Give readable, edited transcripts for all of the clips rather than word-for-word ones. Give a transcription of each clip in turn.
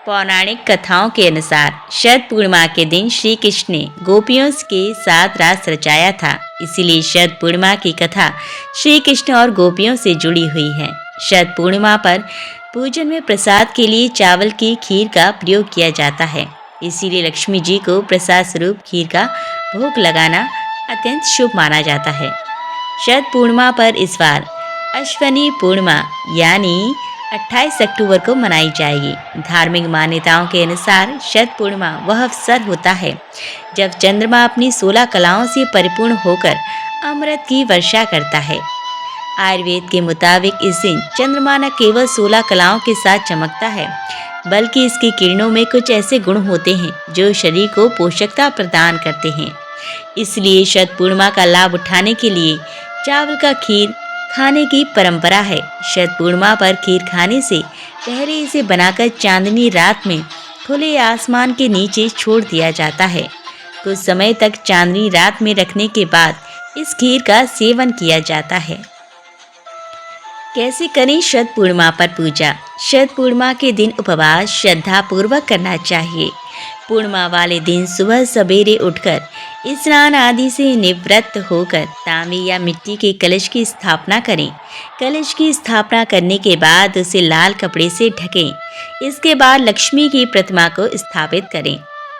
पौराणिक कथाओं के अनुसार शरद पूर्णिमा के दिन श्री कृष्ण ने गोपियों के साथ रास रचाया था। इसीलिए शरद पूर्णिमा की कथा श्री कृष्ण और गोपियों से जुड़ी हुई है। शरद पूर्णिमा पर पूजन में प्रसाद के लिए चावल की खीर का प्रयोग किया जाता है। इसीलिए लक्ष्मी जी को प्रसाद स्वरूप खीर का भोग लगाना अत्यंत शुभ माना जाता है। शरद पूर्णिमा पर इस बार अश्विनी पूर्णिमा यानी 28 अक्टूबर को मनाई जाएगी। धार्मिक मान्यताओं के अनुसार शरद पूर्णिमा वह अवसर होता है जब चंद्रमा अपनी 16 कलाओं से परिपूर्ण होकर अमृत की वर्षा करता है। आयुर्वेद के मुताबिक इस दिन चंद्रमा न केवल 16 कलाओं के साथ चमकता है, बल्कि इसकी किरणों में कुछ ऐसे गुण होते हैं जो शरीर को पोषकता प्रदान करते हैं। इसलिए शरद पूर्णिमा का लाभ उठाने के लिए चावल का खीर खाने की परंपरा है। शरद पूर्णिमा पर खीर खाने से पहले इसे बनाकर चांदनी रात में खुले आसमान के नीचे छोड़ दिया जाता है। कुछ समय तक चांदनी रात में रखने के बाद इस खीर का सेवन किया जाता है। कैसे करें शरद पूर्णिमा पर पूजा? शरद पूर्णिमा के दिन उपवास श्रद्धा पूर्वक करना चाहिए। पूर्णिमा वाले दिन सुबह सवेरे उठकर स्नान आदि से निवृत्त होकर तांबे या मिट्टी के कलश की स्थापना करें। कलश की स्थापना करने के बाद उसे लाल कपड़े से ढकें। इसके बाद लक्ष्मी की प्रतिमा को स्थापित करें।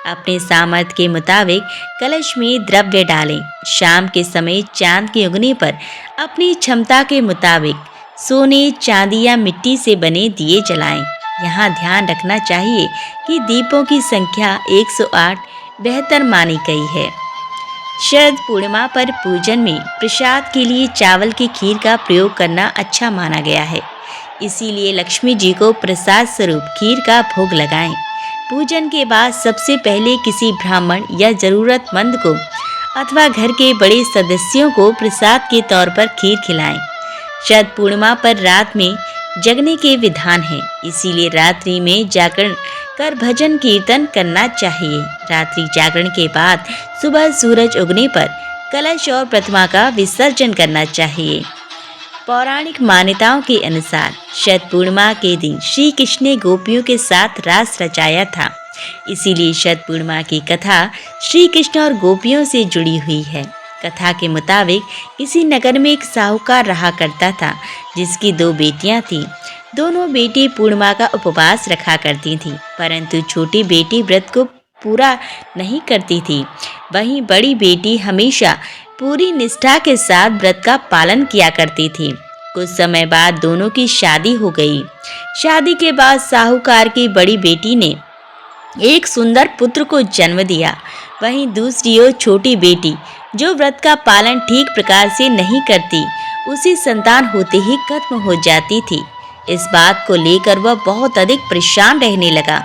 अपने सामर्थ्य के मुताबिक कलश में द्रव्य डालें। शाम के समय चांद के उगने पर अपनी क्षमता के मुताबिक सोने, चांदी या मिट्टी से बने दिए जलाएं। यहाँ ध्यान रखना चाहिए कि दीपों की संख्या 108 बेहतर मानी गई है। शरद पूर्णिमा पर पूजन में प्रसाद के लिए चावल की खीर का प्रयोग करना अच्छा माना गया है। इसीलिए लक्ष्मी जी को प्रसाद स्वरूप खीर का भोग लगाएं। पूजन के बाद सबसे पहले किसी ब्राह्मण या जरूरतमंद को अथवा घर के बड़े सदस्यों को प्रसाद के तौर पर खीर खिलाएं। शरद पूर्णिमा पर रात में जगने के विधान है। इसीलिए रात्रि में जागरण कर भजन कीर्तन करना चाहिए। रात्रि जागरण के बाद सुबह सूरज उगने पर कलश और प्रतिमा का विसर्जन करना चाहिए। पौराणिक मान्यताओं के अनुसार शरद पूर्णिमा के दिन श्री कृष्ण ने गोपियों के साथ रास रचाया था। इसीलिए शरद पूर्णिमा की कथा श्री कृष्ण और गोपियों से जुड़ी हुई है। कथा के मुताबिक किसी नगर में एक साहूकार रहा करता था जिसकी 2 बेटियां थीं। दोनों बेटी पूर्णिमा का उपवास रखा करती थीं, परंतु छोटी बेटी व्रत को पूरा नहीं करती थी। वहीं बड़ी बेटी हमेशा पूरी निष्ठा के साथ व्रत का पालन किया करती थी। कुछ समय बाद दोनों की शादी हो गई। शादी के बाद साहूकार की बड़ी बेटी ने एक सुंदर पुत्र को जन्म दिया। वहीं दूसरी ओर छोटी बेटी जो व्रत का पालन ठीक प्रकार से नहीं करती, उसी संतान होते ही खत्म हो जाती थी। इस बात को लेकर वह बहुत अधिक परेशान रहने लगा।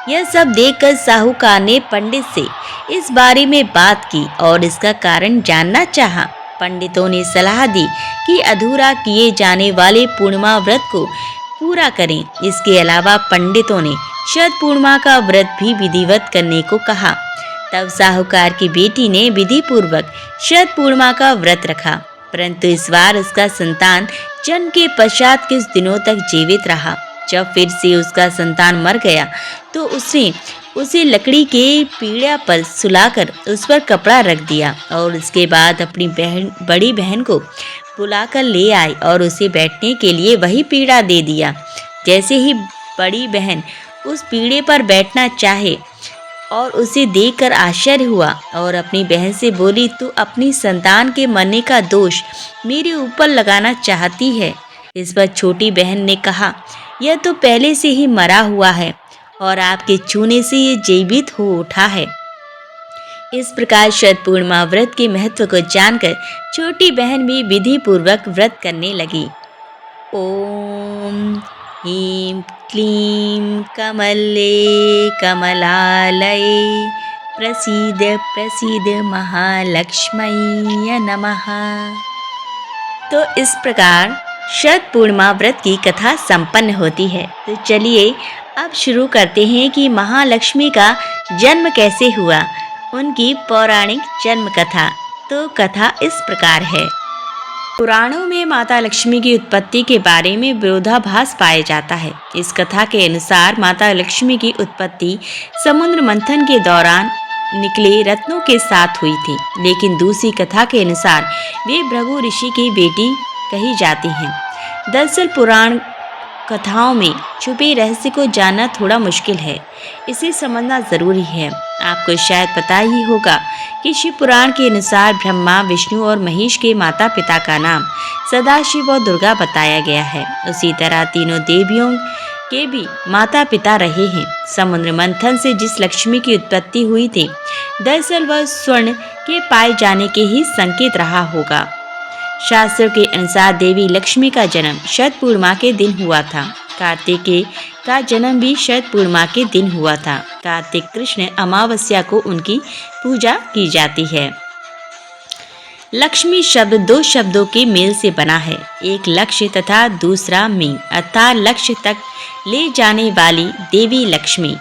यह सब देखकर साहूकार ने पंडित से इस बारे में बात की और इसका कारण जानना चाहा। पंडितों ने सलाह दी कि अधूरा किए जाने वाले पूर्णिमा व्रत को पूरा करें। इसके अलावा पंडितों ने शरद पूर्णिमा का व्रत भी विधिवत करने को कहा। तब साहूकार की बेटी ने विधि पूर्वक शरद पूर्णिमा का व्रत रखा, परंतु इस बार उसका संतान जन्म के पश्चात कुछ दिनों तक जीवित रहा। जब फिर से उसका संतान मर गया तो उसने उसे लकड़ी के पीढ़ा पर सुलाकर उस पर कपड़ा रख दिया और उसके बाद अपनी बड़ी बहन को बुलाकर ले आई और उसे बैठने के लिए वही पीढ़ा दे दिया। जैसे ही बड़ी बहन उस पीढ़े पर बैठना चाहे और उसे देखकर आश्चर्य हुआ और अपनी बहन से बोली, तू अपनी संतान के मरने का दोष मेरे ऊपर लगाना चाहती है। इस पर छोटी बहन ने कहा, यह तो पहले से ही मरा हुआ है और आपके छूने से ये जीवित हो उठा है। इस प्रकार शरद पूर्णिमा व्रत के महत्व को जानकर छोटी बहन भी विधि पूर्वक व्रत करने लगी। ओम ह्रीं क्लीं कमले कमलालये प्रसीद प्रसीद महालक्ष्म्यै नमः। तो इस प्रकार शरद पूर्णिमा व्रत की कथा संपन्न होती है। तो चलिए अब शुरू करते हैं कि महालक्ष्मी का जन्म कैसे हुआ, उनकी पौराणिक जन्म कथा। तो कथा इस प्रकार है। पुराणों में माता लक्ष्मी की उत्पत्ति के बारे में विरोधाभास पाया जाता है। इस कथा के अनुसार माता लक्ष्मी की उत्पत्ति समुद्र मंथन के दौरान निकले रत्नों के साथ हुई थी, लेकिन दूसरी कथा के अनुसार वे भृगु ऋषि की बेटी कही जाती हैं। दरअसल पुराण कथाओं में छुपे रहस्य को जानना थोड़ा मुश्किल है, इसे समझना जरूरी है। आपको शायद पता ही होगा कि शिव पुराण के अनुसार ब्रह्मा, विष्णु और महेश के माता पिता का नाम सदाशिव और दुर्गा बताया गया है। उसी तरह तीनों देवियों के भी माता पिता रहे हैं। समुद्र मंथन से जिस लक्ष्मी की उत्पत्ति हुई थी, दरअसल वह स्वर्ण के पाए जाने के ही संकेत रहा होगा। शास्त्रों के अनुसार देवी लक्ष्मी का जन्म शरद पूर्णिमा के दिन हुआ था। कार्तिकेय का जन्म भी शरद पूर्णिमा के दिन हुआ था। कार्तिक कृष्ण अमावस्या को उनकी पूजा की जाती है। लक्ष्मी शब्द दो शब्दों के मेल से बना है, एक लक्ष्य तथा दूसरा मी, अर्थात लक्ष्य तक ले जाने वाली देवी लक्ष्मी।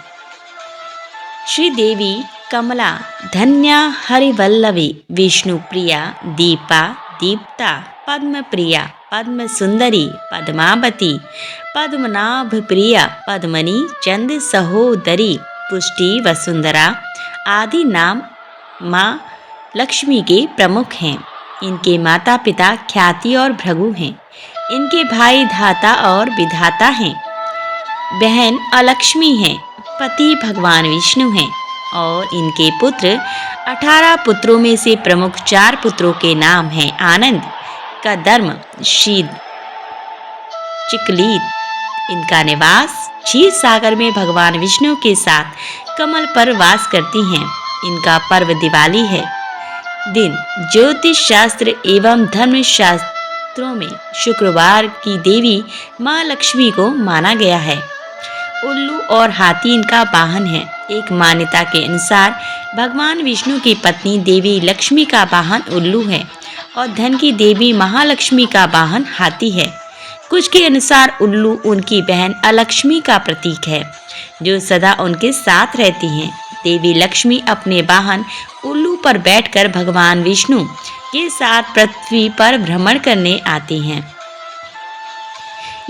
श्री देवी कमला, धन्या, हरिवल्लवी, विष्णु प्रिया, दीपा, दीप्ता, पद्म प्रिया, पद्म सुंदरी, पद्मावती, पद्मनाभ प्रिया, पद्मनी, चंद सहोदरी, पुष्टि, वसुंधरा आदि नाम माँ लक्ष्मी के प्रमुख हैं। इनके माता पिता ख्याति और भृगु हैं। इनके भाई धाता और विधाता हैं। बहन अलक्ष्मी हैं। पति भगवान विष्णु हैं और इनके पुत्र 18 पुत्रों में से प्रमुख 4 पुत्रों के नाम हैं आनंद, कदर्म, शीद, चिकलीत। इनका निवास क्षीर सागर में भगवान विष्णु के साथ कमल पर वास करती हैं। इनका पर्व दिवाली है। दिन ज्योतिष शास्त्र एवं धर्म शास्त्रों में शुक्रवार की देवी माँ लक्ष्मी को माना गया है। उल्लू और हाथी इनका वाहन है। एक मान्यता के अनुसार भगवान विष्णु की पत्नी देवी लक्ष्मी का वाहन उल्लू है और धन की देवी महालक्ष्मी का वाहन हाथी है। कुछ के अनुसार उल्लू उनकी बहन अलक्ष्मी का प्रतीक है, जो सदा उनके साथ रहती हैं। देवी लक्ष्मी अपने वाहन उल्लू पर बैठकर भगवान विष्णु के साथ पृथ्वी पर भ्रमण करने आती हैं।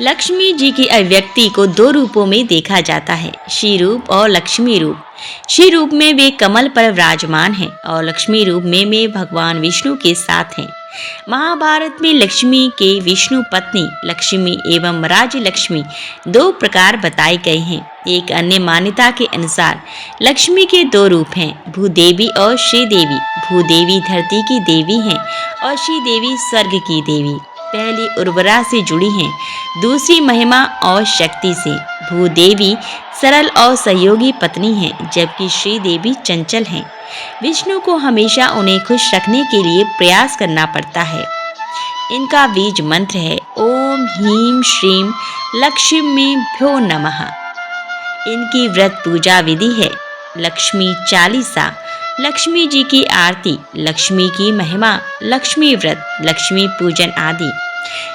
लक्ष्मी जी की अभिव्यक्ति को 2 रूपों में देखा जाता है, श्री रूप और लक्ष्मी रूप। श्री रूप में वे कमल पर विराजमान हैं और लक्ष्मी रूप में वे भगवान विष्णु के साथ हैं। महाभारत में लक्ष्मी के विष्णु पत्नी लक्ष्मी एवं राज्य लक्ष्मी 2 प्रकार बताए गए हैं। एक अन्य मान्यता के अनुसार लक्ष्मी के 2 रूप हैं, भूदेवी और श्रीदेवी। भूदेवी धरती की देवी हैं और श्रीदेवी स्वर्ग की देवी। पहली उर्वरा से जुड़ी हैं, दूसरी महिमा और शक्ति से। भूदेवी सरल और सहयोगी पत्नी हैं, जबकि श्रीदेवी चंचल हैं। विष्णु को हमेशा उन्हें खुश रखने के लिए प्रयास करना पड़ता है। इनका बीज मंत्र है ओम ह्रीं श्रीं लक्ष्मीभ्यो नमः। इनकी व्रत पूजा विधि है लक्ष्मी चालीसा, लक्ष्मी जी की आरती, लक्ष्मी की महिमा, लक्ष्मी व्रत, लक्ष्मी पूजन आदि।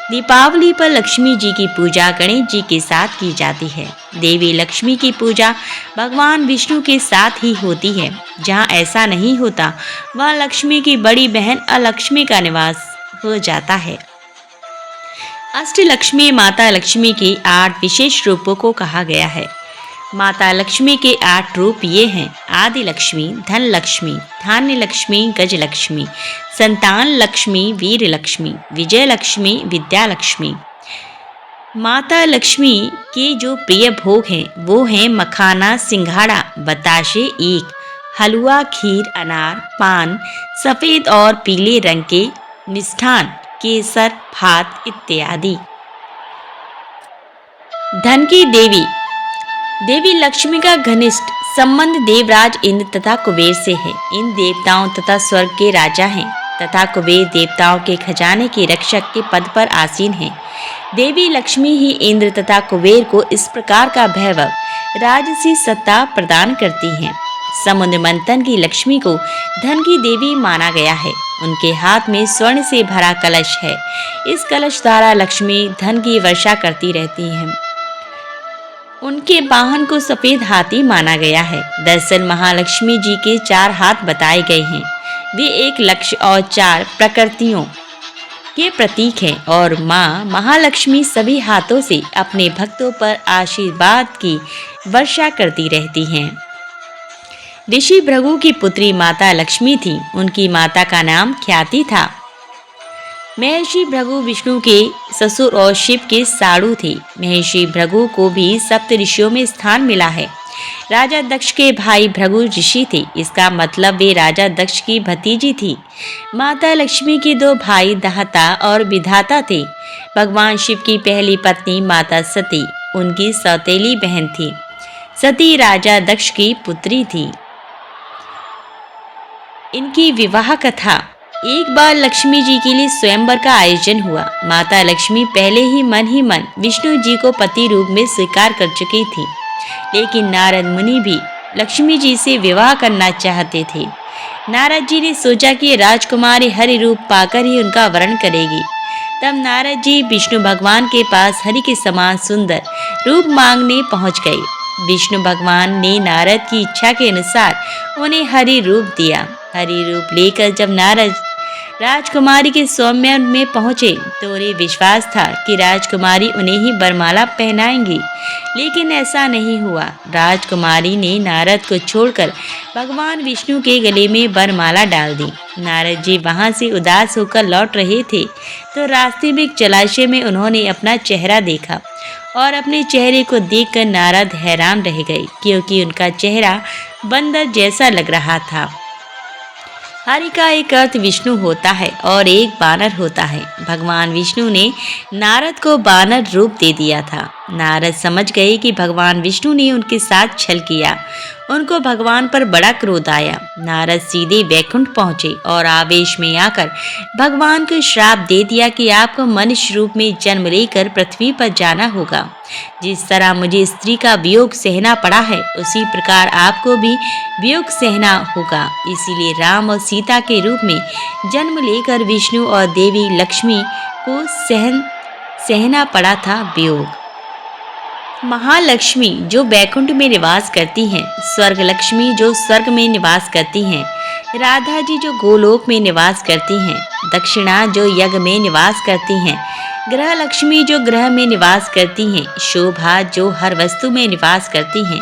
दीपावली पर लक्ष्मी जी की पूजा गणेश जी के साथ की जाती है। देवी लक्ष्मी की पूजा भगवान विष्णु के साथ ही होती है। जहाँ ऐसा नहीं होता, वहाँ लक्ष्मी की बड़ी बहन अलक्ष्मी का निवास हो जाता है। अष्टलक्ष्मी माता लक्ष्मी की 8 विशेष रूपों को कहा गया है। माता लक्ष्मी के 8 रूप ये हैं, आदि लक्ष्मी, धन लक्ष्मी, धान्य लक्ष्मी, गज लक्ष्मी, संतान लक्ष्मी, वीर लक्ष्मी, विजय लक्ष्मी, विद्या लक्ष्मी। माता लक्ष्मी के जो प्रिय भोग हैं वो हैं मखाना, सिंघाड़ा, बताशे, ईख, हलवा, खीर, अनार, पान, सफ़ेद और पीले रंग के मिष्ठान, केसर, भात इत्यादि। धन की देवी देवी लक्ष्मी का घनिष्ठ संबंध देवराज इंद्र तथा कुबेर से है। इन देवताओं तथा स्वर्ग के राजा हैं तथा कुबेर देवताओं के खजाने के रक्षक के पद पर आसीन हैं। देवी लक्ष्मी ही इंद्र तथा कुबेर को इस प्रकार का वैभव, राजसी सत्ता प्रदान करती हैं। समुद्र मंथन की लक्ष्मी को धन की देवी माना गया है। उनके हाथ में स्वर्ण से भरा कलश है। इस कलश द्वारा लक्ष्मी धन की वर्षा करती रहती हैं। उनके वाहन को सफेद हाथी माना गया है। दरअसल महालक्ष्मी जी के 4 हाथ बताए गए हैं। वे एक लक्ष्य और 4 प्रकृतियों के प्रतीक हैं और माँ महालक्ष्मी सभी हाथों से अपने भक्तों पर आशीर्वाद की वर्षा करती रहती हैं। ऋषि भृगु की पुत्री माता लक्ष्मी थी। उनकी माता का नाम ख्याति था। महर्षि भृगु विष्णु के ससुर और शिव के साड़ू थे। महर्षि भृगु को भी सप्त ऋषियों में स्थान मिला है। राजा दक्ष के भाई भृगु ऋषि थे। इसका मतलब वे राजा दक्ष की भतीजी थी। माता लक्ष्मी के दो भाई दाता और विधाता थे। भगवान शिव की पहली पत्नी माता सती उनकी सौतेली बहन थी। सती राजा दक्ष की पुत्री थी। इनकी विवाह कथा। एक बार लक्ष्मी जी के लिए स्वयंवर का आयोजन हुआ। माता लक्ष्मी पहले ही मन विष्णु जी को पति रूप में स्वीकार कर चुकी थी, लेकिन नारद मुनि भी लक्ष्मी जी से विवाह करना चाहते थे। नारद जी ने सोचा कि राजकुमारी हरि रूप पाकर ही उनका वरण करेगी। तब नारद जी विष्णु भगवान के पास हरि के समान सुंदर रूप मांगने पहुंच गए। विष्णु भगवान ने नारद की इच्छा के अनुसार उन्हें हरि रूप दिया। हरि रूप लेकर जब नारद राजकुमारी के सौम्य में पहुंचे तो उन्हें विश्वास था कि राजकुमारी उन्हें ही वरमाला पहनाएंगी, लेकिन ऐसा नहीं हुआ। राजकुमारी ने नारद को छोड़कर भगवान विष्णु के गले में वरमाला डाल दी। नारद जी वहां से उदास होकर लौट रहे थे तो रास्ते में एक जलाशय में उन्होंने अपना चेहरा देखा और अपने चेहरे को देखकर नारद हैरान रह गए, क्योंकि उनका चेहरा बंदर जैसा लग रहा था। हरि का एक अर्थ विष्णु होता है और एक बानर होता है। भगवान विष्णु ने नारद को बानर रूप दे दिया था। नारद समझ गए कि भगवान विष्णु ने उनके साथ छल किया। उनको भगवान पर बड़ा क्रोध आया। नारद सीधे वैकुंठ पहुंचे और आवेश में आकर भगवान को श्राप दे दिया कि आपको मनुष्य रूप में जन्म लेकर पृथ्वी पर जाना होगा। जिस तरह मुझे स्त्री का वियोग सहना पड़ा है, उसी प्रकार आपको भी वियोग सहना होगा। इसीलिए राम और सीता के रूप में जन्म लेकर विष्णु और देवी लक्ष्मी को सहना पड़ा था वियोग। महालक्ष्मी जो बैकुंठ में निवास करती हैं, स्वर्ग लक्ष्मी जो स्वर्ग में निवास करती हैं, राधा जी जो गोलोक में निवास करती हैं, दक्षिणा जो यज्ञ में निवास करती हैं, ग्रह लक्ष्मी जो ग्रह में निवास करती हैं, शोभा जो हर वस्तु में निवास करती हैं,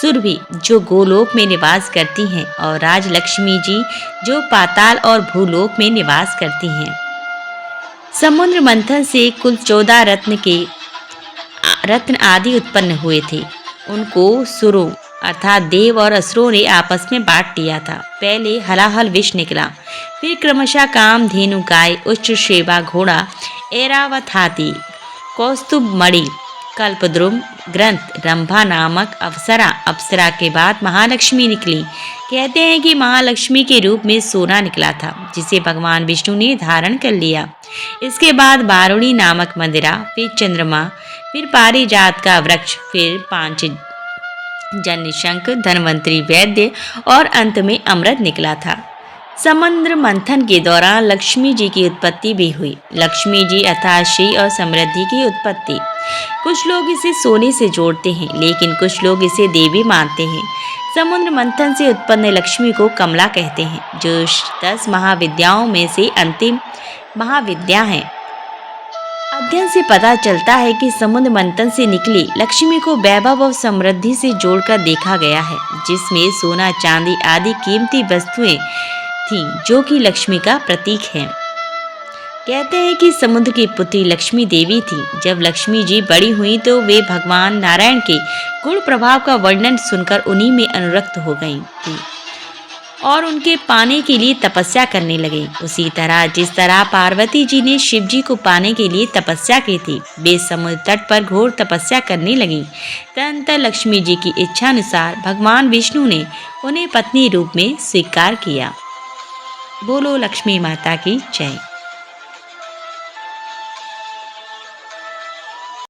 सुरभि जो गोलोक में निवास करती हैं और राजलक्ष्मी जी जो पाताल और भूलोक में निवास करती हैं। समुद्र मंथन से कुल 14 रत्न आदि उत्पन्न हुए थे। उनको सुरों अर्थात देव और असुरों ने आपस में बांट लिया था। पहले हलाहल विष निकला, फिर क्रमशः काम धेनु गाय, उच्च शेवा घोड़ा, ऐरावत हाथी, कौस्तुभ मणि, कल्पद्रुम ग्रंथ, रंभा नामक अप्सरा के बाद महालक्ष्मी निकली। कहते हैं कि महालक्ष्मी के रूप में सोना निकला था, जिसे भगवान विष्णु ने धारण कर लिया। इसके बाद बारुणी नामक मंदिरा, फिर चंद्रमा, फिर पारिजात का वृक्ष, फिर 5 जन्य शंख, धनवंतरी वैद्य और अंत में अमृत निकला था। समुद्र मंथन के दौरान लक्ष्मी जी की उत्पत्ति भी हुई। लक्ष्मी जी अर्थात श्री और समृद्धि की उत्पत्ति। कुछ लोग इसे सोने से जोड़ते हैं, लेकिन कुछ लोग इसे देवी मानते हैं। समुद्र मंथन से उत्पन्न लक्ष्मी को कमला कहते हैं, जो 10 महाविद्याओं में से अंतिम महाविद्या है। अध्ययन से पता चलता है कि समुद्र मंथन से निकली लक्ष्मी को वैभव और समृद्धि से जोड़कर देखा गया है, जिसमें सोना, चांदी आदि कीमती वस्तुएं थी, जो कि लक्ष्मी का प्रतीक है। कहते हैं कि समुद्र की पुत्री लक्ष्मी देवी थी। जब लक्ष्मी जी बड़ी हुई तो वे भगवान नारायण के गुण प्रभाव का वर्णन सुनकर उन्हीं में अनुरक्त हो गई थी और उनके पाने के लिए तपस्या करने लगे। उसी तरह जिस तरह पार्वती जी ने शिव जी को पाने के लिए तपस्या की थी, वे समुद्र तट पर घोर तपस्या करने लगी। तदनंतर लक्ष्मी जी की इच्छानुसार भगवान विष्णु ने उन्हें पत्नी रूप में स्वीकार किया। बोलो लक्ष्मी माता की जय।